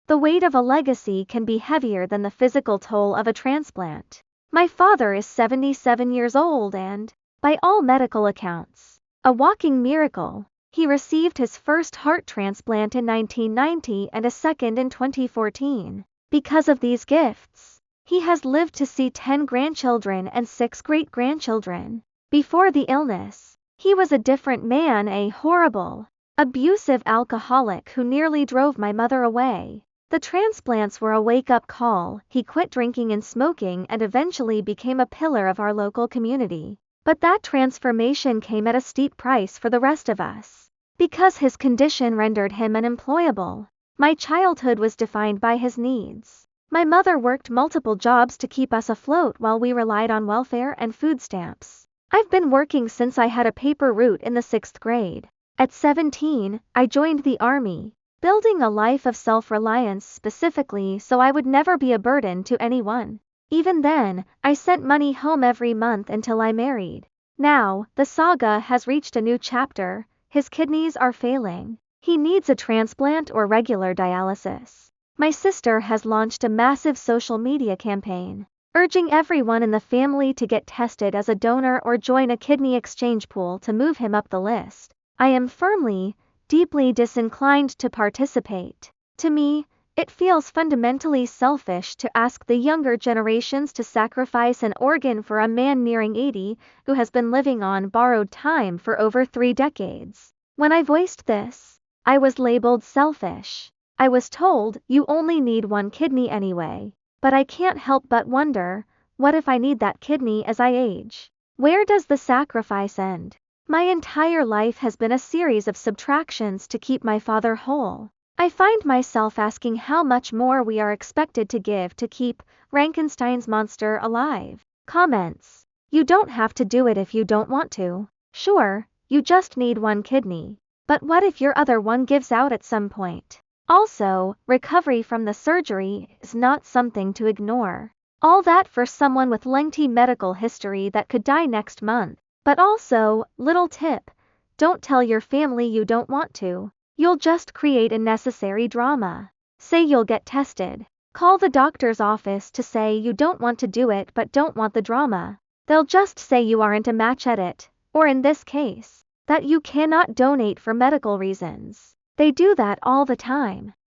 The weight of a legacy can be heavier than the physical toll of a transplant. My father is 77 years old and, by all medical accounts, a walking miracle. He received his first heart transplant in 1990 and a second in 2014. Because of these gifts, he has lived to see 10 grandchildren and 6 great-grandchildren. Before the illness, he was a different man, a horrible, abusive alcoholic who nearly drove my mother away. The transplants were a wake-up call. He quit drinking and smoking and eventually became a pillar of our local community. But that transformation came at a steep price for the rest of us. Because his condition rendered him unemployable, my childhood was defined by his needs. My mother worked multiple jobs to keep us afloat while we relied on welfare and food stamps. I've been working since I had a paper route in the 6th grade. At 17, I joined the Army, building a life of self-reliance specifically so I would never be a burden to anyone. Even then, I sent money home every month until I married. Now, the saga has reached a new chapter. His kidneys are failing. He needs a transplant or regular dialysis. My sister has launched a massive social media campaign, urging everyone in the family to get tested as a donor or join a kidney exchange pool to move him up the list. I am firmly, deeply disinclined to participate. To me, it feels fundamentally selfish to ask the younger generations to sacrifice an organ for a man nearing 80 who has been living on borrowed time for over 3 decades. When I voiced this, I was labeled selfish. I was told, you only need 1 kidney anyway. But I can't help but wonder, what if I need that kidney as I age? Where does the sacrifice end? My entire life has been a series of subtractions to keep my father whole. I find myself asking how much more we are expected to give to keep Frankenstein's monster alive. Comments. You don't have to do it if you don't want to. Sure, you just need 1 kidney. But what if your other one gives out at some point? Also, recovery from the surgery is not something to ignore. All that for someone with lengthy medical history that could die next month. But also, little tip, don't tell your family you don't want to. You'll just create unnecessary drama. Say you'll get tested. Call the doctor's office to say you don't want to do it but don't want the drama. They'll just say you aren't a match at it, or in this case, that you cannot donate for medical reasons. They do that all the time.